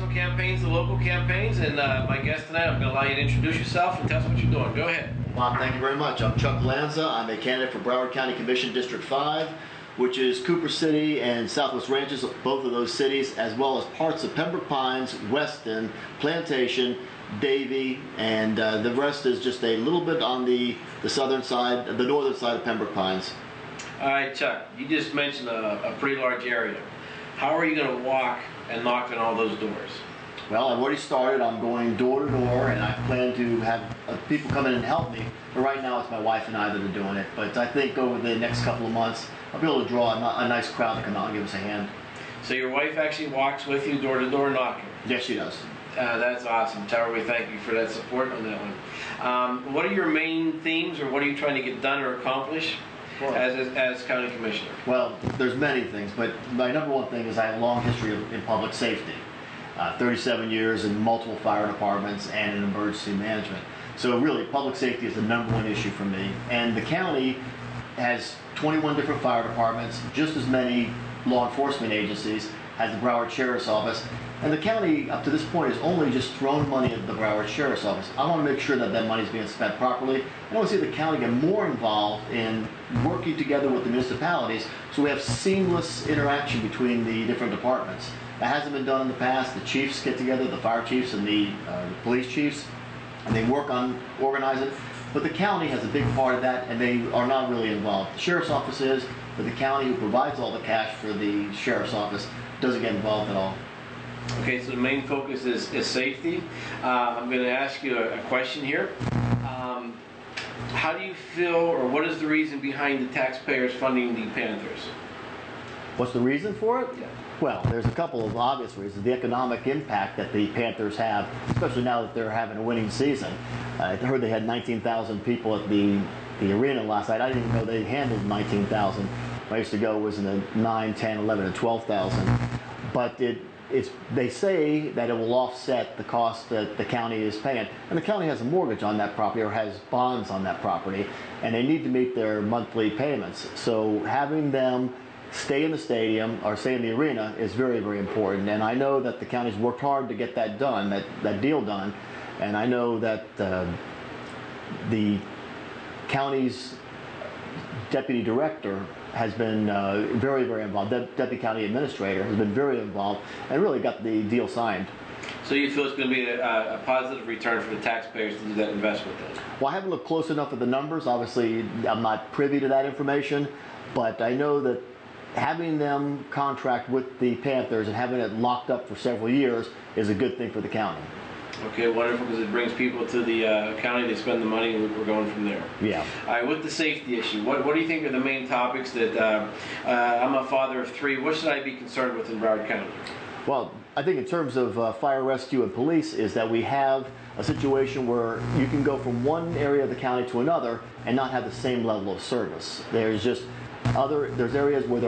national campaigns to local campaigns, and my guest tonight, I'm going to allow you to introduce yourself and tell us what you're doing. Go ahead. Bob, thank you very much. I'm Chuck Lanza. I'm a candidate for Broward County Commission District 5, which is Cooper City and Southwest Ranches, both of those cities, as well as parts of Pembroke Pines, Weston, Plantation, Davie, and the rest is just a little bit on the southern side, the northern side of Pembroke Pines. All right, Chuck, you just mentioned a pretty large area. How are you going to walk and knock on all those doors? Well, I've already started. I'm going door to door, and I plan to have people come in and help me. But right now, it's my wife and I that are doing it. But I think over the next couple of months, I'll be able to draw a nice crowd to come out and give us a hand. So your wife actually walks with you door to door knocking? Yes, she does. That's awesome. Tell her we thank you for that support on that one. What are your main themes, or what are you trying to get done or accomplish as county commissioner? Well, there's many things, but my number one thing is I have a long history in public safety. 37 years in multiple fire departments and in emergency management. So really, public safety is the number one issue for me. And the county has 21 different fire departments, just as many law enforcement agencies, has the Broward Sheriff's Office. And the county, up to this point, has only just thrown money at the Broward Sheriff's Office. I want to make sure that that money is being spent properly. I want to see the county get more involved in working together with the municipalities so we have seamless interaction between the different departments. That hasn't been done in the past. The chiefs get together, the fire chiefs and the police chiefs, and they work on organizing. But the county has a big part of that, and they are not really involved. The sheriff's office is, but the county, who provides all the cash for the sheriff's office, doesn't get involved at all. Okay, so the main focus is safety. I'm going to ask you a question here. How do you feel, or what is the reason behind the taxpayers funding the Panthers? What's the reason for it? Yeah. Well, there's a couple of obvious reasons. The economic impact that the Panthers have, especially now that they're having a winning season. I heard they had 19,000 people at the arena last night. I didn't even know they handled 19,000. When I used to go, it was in the 9, 10, 11, and 12,000. But they say that it will offset the cost that the county is paying. And the county has a mortgage on that property, or has bonds on that property, and they need to meet their monthly payments. So having them stay in the stadium or stay in the arena is very, very important. And I know that the county's worked hard to get that done, that deal done. And I know that the county's deputy director has been very, very involved. The deputy county administrator has been very involved and really got the deal signed. So you feel it's going to be a positive return for the taxpayers to do that investment then? Well, I haven't looked close enough at the numbers. Obviously, I'm not privy to that information, but I know that having them contract with the Panthers and having it locked up for several years is a good thing for the county. Okay, wonderful, because it brings people to the county, they spend the money, and we're going from there. Yeah. All right, with the safety issue, what do you think are the main topics that, I'm a father of 3, what should I be concerned with in Broward County? Well, I think in terms of fire rescue and police is that we have a situation where you can go from one area of the county to another and not have the same level of service. There's areas where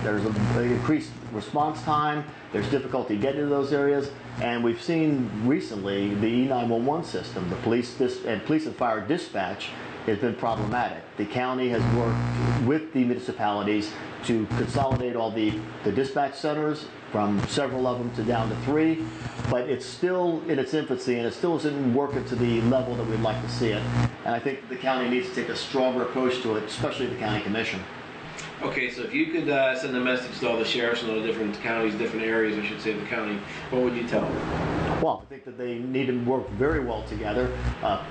there's an increased response time, there's difficulty getting to those areas, and we've seen recently the E911 system, the police and fire dispatch, has been problematic. The county has worked with the municipalities to consolidate all the dispatch centers from several of them to down to 3, but it's still in its infancy and it still isn't working to the level that we'd like to see it. And I think the county needs to take a stronger approach to it, especially the county commission. Okay, so if you could send a message to all the sheriffs in all the different counties, different areas, I should say, of the county, what would you tell them? Well, I think that they need to work very well together.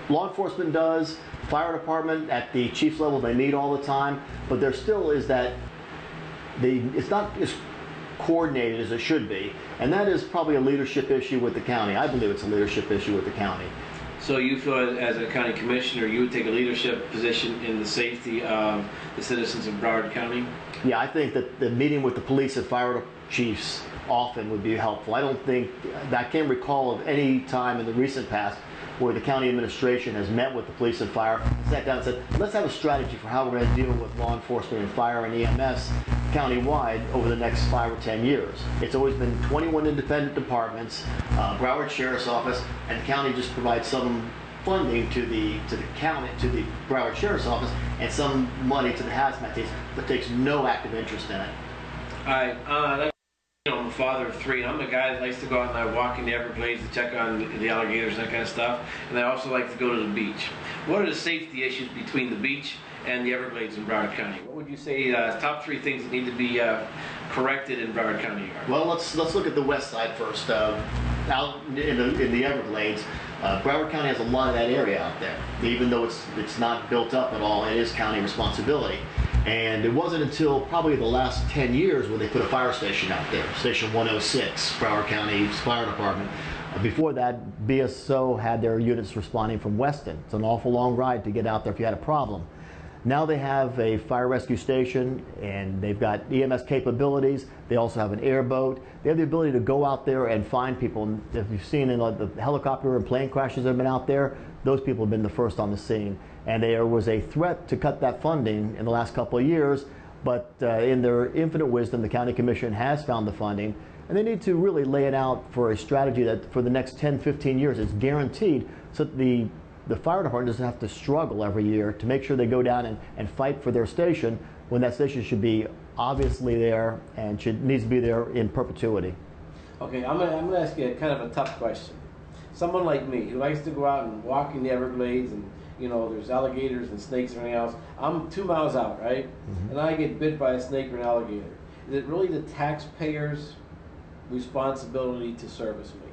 Law enforcement does, fire department at the chief's level, they meet all the time, but there still is that it's not as coordinated as it should be, and that is probably a leadership issue with the county. I believe it's a leadership issue with the county. So you feel as a county commissioner, you would take a leadership position in the safety of the citizens of Broward County? Yeah, I think that the meeting with the police and fire chiefs often would be helpful. I can't recall of any time in the recent past where the county administration has met with the police and fire, sat down and said, let's have a strategy for how we're going to deal with law enforcement and fire and EMS countywide over the next 5 or 10 years. It's always been 21 independent departments, Broward Sheriff's Office, and the county just provides some funding to the county, to the Broward Sheriff's Office, and some money to the hazmat teams, but takes no active interest in it. All right, I'm a father of 3, and I'm a guy that likes to go out and I walk in the Everglades to check on the alligators and that kind of stuff. And I also like to go to the beach. What are the safety issues between the beach and the Everglades in Broward County? What would you say top 3 things that need to be corrected in Broward County are? Well, let's look at the west side first. Out in the Everglades, Broward County has a lot of that area out there. Even though it's not built up at all, it is county responsibility. And it wasn't until probably the last 10 years where they put a fire station out there, Station 106, Broward County Fire Department. Before that, BSO had their units responding from Weston. It's an awful long ride to get out there if you had a problem. Now they have a fire rescue station, and they've got EMS capabilities. They also have an airboat. They have the ability to go out there and find people. And if you've seen in the helicopter and plane crashes that have been out there, those people have been the first on the scene. And there was a threat to cut that funding in the last couple of years, but in their infinite wisdom, the County Commission has found the funding, and they need to really lay it out for a strategy that for the next 10, 15 years is guaranteed, so that the fire department doesn't have to struggle every year to make sure they go down and fight for their station, when that station should be obviously there and needs to be there in perpetuity. Okay, I'm gonna ask you kind of a tough question. Someone like me who likes to go out and walk in the Everglades, and there's alligators and snakes and everything else. I'm 2 miles out, right? Mm-hmm. And I get bit by a snake or an alligator. Is it really the taxpayers' responsibility to service me?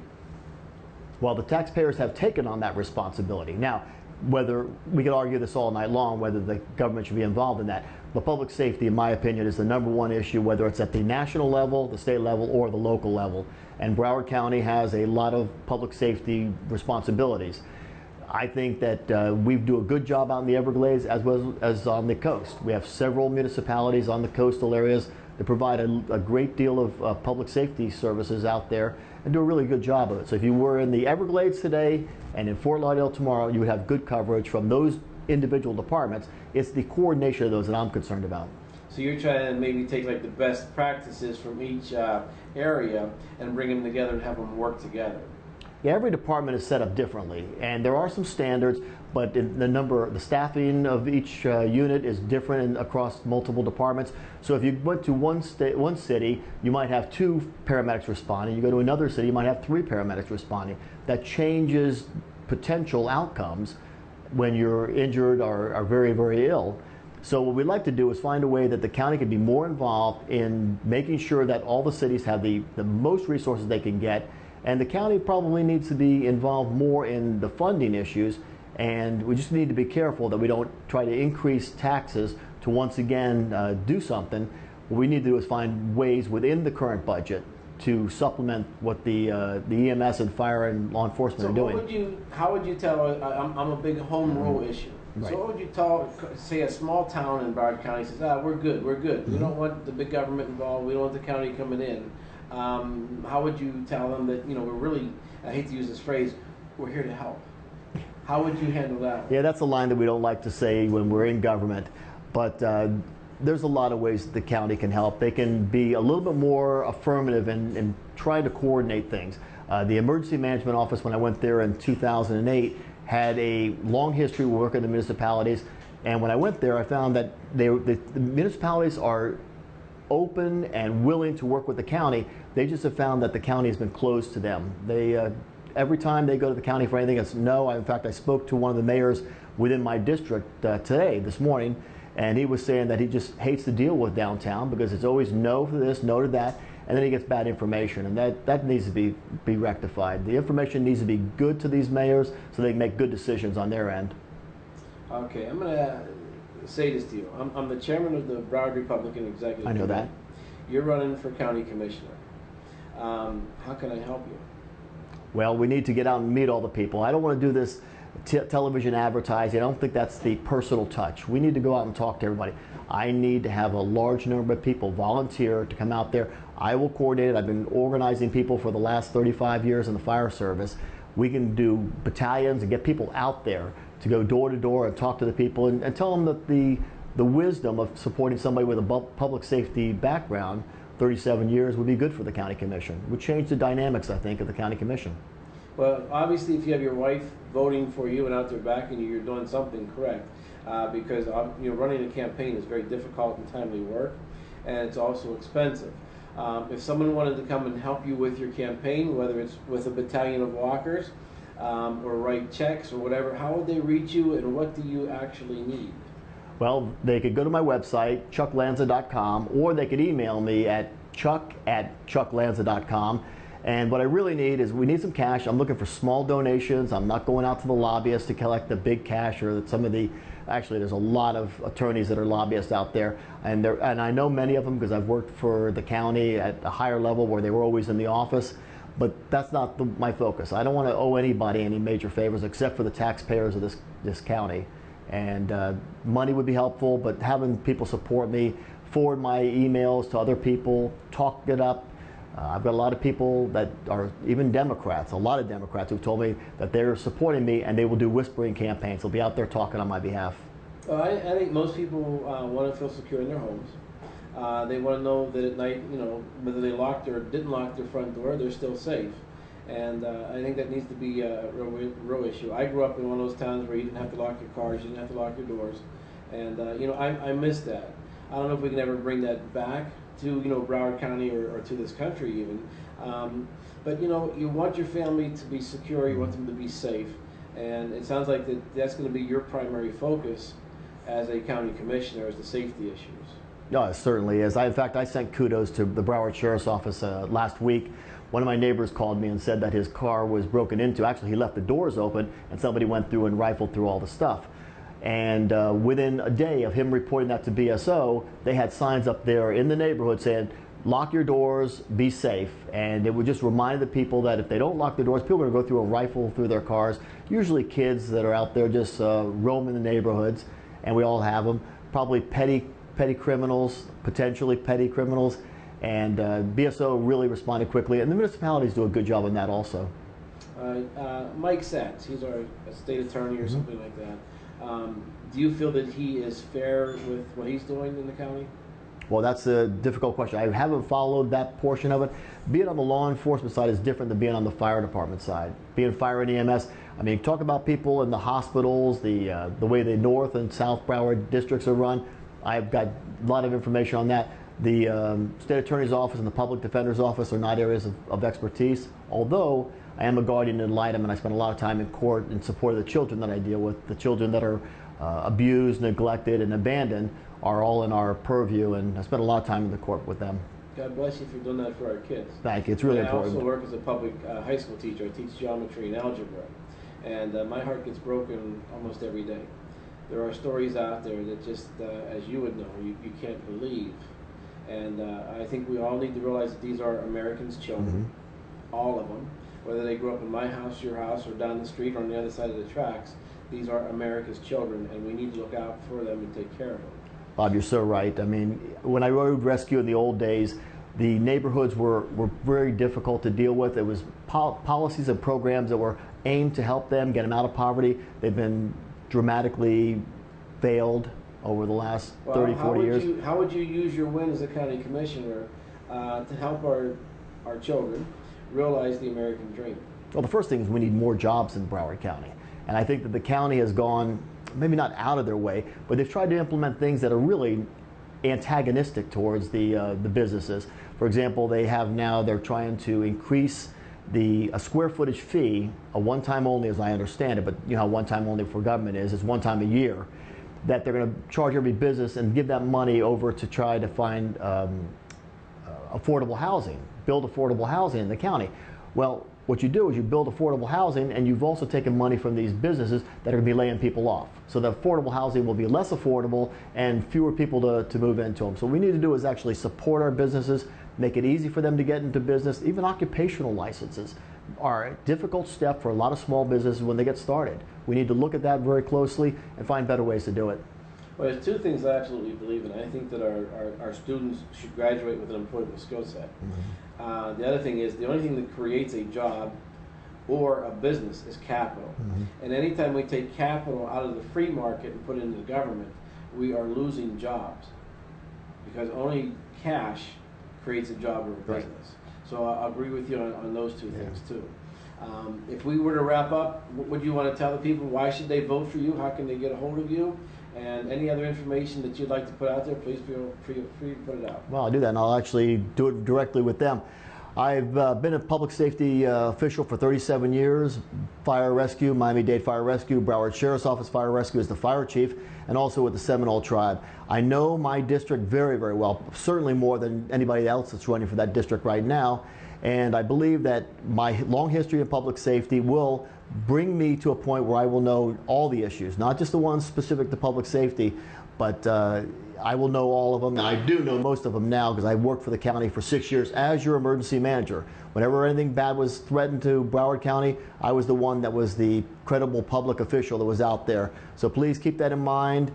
Well, the taxpayers have taken on that responsibility. Now, whether we could argue this all night long, whether the government should be involved in that, but public safety, in my opinion, is the #1 issue, whether it's at the national level, the state level, or the local level. And Broward County has a lot of public safety responsibilities. I think that we do a good job out in the Everglades as well as on the coast. We have several municipalities on the coastal areas that provide a great deal of public safety services out there and do a really good job of it. So if you were in the Everglades today and in Fort Lauderdale tomorrow, you would have good coverage from those individual departments. It's the coordination of those that I'm concerned about. So you're trying to maybe take like the best practices from each area and bring them together and have them work together. Yeah, every department is set up differently, and there are some standards, but the staffing of each unit is different across multiple departments. So if you went to one city, you might have 2 paramedics responding. You go to another city, you might have 3 paramedics responding. That changes potential outcomes when you're injured or are very, very ill. So what we'd like to do is find a way that the county can be more involved in making sure that all the cities have the most resources they can get. And the county probably needs to be involved more in the funding issues, and we just need to be careful that we don't try to increase taxes to once again do something. What we need to do is find ways within the current budget to supplement what the EMS and fire and law enforcement are doing. How would you tell, I'm a big home rule issue. Right. So what would you tell, say a small town in Broward County says, we're good. Mm-hmm. We don't want the big government involved, we don't want the county coming in. How would you tell them that, we're really, I hate to use this phrase, we're here to help? How would you handle that? Yeah, that's a line that we don't like to say when we're in government, but there's a lot of ways that the county can help. They can be a little bit more affirmative and try to coordinate things. The Emergency Management Office, when I went there in 2008, had a long history working in the municipalities, and when I went there, I found that the municipalities are open and willing to work with the county. They just have found that the county has been closed to them. They every time they go to the county for anything, it's no. In fact, I spoke to one of the mayors within my district this morning, and he was saying that he just hates to deal with downtown because it's always no for this, no to that, and then he gets bad information, and that needs to be rectified. The information needs to be good to these mayors so they can make good decisions on their end. Okay, I'm going to say this to you. I'm the chairman of the Broward Republican Executive Committee. I know that. You're running for county commissioner. How can I help you? Well, we need to get out and meet all the people. I don't want to do this television advertising. I don't think that's the personal touch. We need to go out and talk to everybody. I need to have a large number of people volunteer to come out there. I will coordinate it. I've been organizing people for the last 35 years in the fire service. We can do battalions and get people out there to go door to door and talk to the people and tell them that the wisdom of supporting somebody with a public safety background, 37 years, would be good for the county commission. It would change the dynamics, I think, of the county commission. Well, obviously, if you have your wife voting for you and out there backing you, you're doing something correct. Because running a campaign is very difficult and timely work, and it's also expensive. If someone wanted to come and help you with your campaign, whether it's with a battalion of walkers or write checks or whatever, how would they reach you, and what do you actually need? Well, they could go to my website, chucklanza.com, or they could email me at chuck@chucklanza.com. And what I really need is, we need some cash. I'm looking for small donations. I'm not going out to the lobbyists to collect the big cash, or some of the, actually there's a lot of attorneys that are lobbyists out there. And I know many of them because I've worked for the county at a higher level where they were always in the office. But that's not my focus. I don't want to owe anybody any major favors except for the taxpayers of this county. And money would be helpful, but having people support me, forward my emails to other people, talk it up. I've got a lot of people that are even Democrats, a lot of Democrats who've told me that they're supporting me, and they will do whispering campaigns. They'll be out there talking on my behalf. Well, I think most people want to feel secure in their homes. They want to know that at night, whether they locked or didn't lock their front door, they're still safe. And I think that needs to be a real issue. I grew up in one of those towns where you didn't have to lock your cars, you didn't have to lock your doors. And, I miss that. I don't know if we can ever bring that back to, Broward County or to this country even. But, you want your family to be secure, you want them to be safe. And it sounds like that's going to be your primary focus as a county commissioner, is the safety issues. No, it certainly is. In fact, I sent kudos to the Broward Sheriff's Office last week. One of my neighbors called me and said that his car was broken into. Actually, he left the doors open and somebody went through and rifled through all the stuff. And within a day of him reporting that to BSO, they had signs up there in the neighborhood saying, lock your doors, be safe. And it would just remind the people that if they don't lock their doors, people are going to go through a rifle through their cars. Usually kids that are out there just roaming the neighborhoods, and we all have them. Probably petty criminals, potentially petty criminals. And BSO really responded quickly, and the municipalities do a good job on that also. Mike Satz, he's our state attorney or something like that. Do you feel that he is fair with what he's doing in the county? Well, that's a difficult question. I haven't followed that portion of it. Being on the law enforcement side is different than being on the fire department side. Being fire and EMS, I mean, talk about people in the hospitals, the way the North and South Broward districts are run. I've got a lot of information on that. The state attorney's office and the public defender's office are not areas of expertise, although I am a guardian ad litem, and I spend a lot of time in court in support of the children that I deal with. The children that are abused, neglected, and abandoned are all in our purview, and I spend a lot of time in the court with them. God bless you for doing that for our kids. Thank you. It's really important. I also work as a public high school teacher. I teach geometry and algebra, and my heart gets broken almost every day. There are stories out there that just, as you would know, you can't believe. And I think we all need to realize that these are Americans' children, all of them. Whether they grew up in my house, your house, or down the street or on the other side of the tracks, these are America's children, and we need to look out for them and take care of them. Bob, you're so right. I mean, when I rode rescue in the old days, the neighborhoods were very difficult to deal with. It was policies and programs that were aimed to help them get them out of poverty. They've been dramatically failed over the last 30, 40 years. How would you use your win as a county commissioner to help our children realize the American dream? Well, the first thing is we need more jobs in Broward County. And I think that the county has gone, maybe not out of their way, but they've tried to implement things that are really antagonistic towards the businesses. For example, they're trying to increase a square footage fee, a one-time only as I understand it, but you know how one-time only for government is, it's one time a year, that they're going to charge every business and give that money over to try to find affordable housing, build affordable housing in the county. Well, what you do is you build affordable housing, and you've also taken money from these businesses that are going to be laying people off. So the affordable housing will be less affordable and fewer people to move into them. So what we need to do is actually support our businesses, make it easy for them to get into business. Even occupational licenses are a difficult step for a lot of small businesses when they get started. We need to look at that very closely and find better ways to do it. Well, there's two things I absolutely believe in. I think that our students should graduate with an employable skill set. The other thing is, the only thing that creates a job or a business is capital. And anytime we take capital out of the free market and put it into the government, we are losing jobs, because only cash creates a job or a business. So I agree with you on those two things too. If we were to wrap up, what would you want to tell the people? Why should they vote for you? How can they get a hold of you? And any other information that you'd like to put out there, please feel free to put it out. Well, I'll do that, and I'll actually do it directly with them. I've been a public safety official for 37 years, fire rescue, Miami-Dade Fire Rescue, Broward Sheriff's Office Fire Rescue as the fire chief, and also with the Seminole Tribe. I know my district very, very well, certainly more than anybody else that's running for that district right now, and I believe that my long history of public safety will bring me to a point where I will know all the issues, not just the ones specific to public safety, but I will know all of them, and I do know most of them now because I worked for the county for 6 years as your emergency manager. Whenever anything bad was threatened to Broward County, I was the one that was the credible public official that was out there. So please keep that in mind.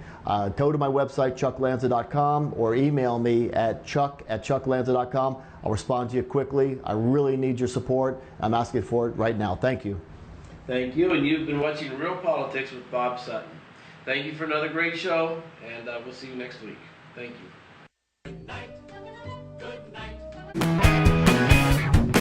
Go to my website, chucklanza.com, or email me at chuck@chucklanza.com. I'll respond to you quickly. I really need your support. I'm asking for it right now. Thank you. Thank you, and you've been watching Real Politics with Bob Sutton. Thank you for another great show, and we'll see you next week. Thank you.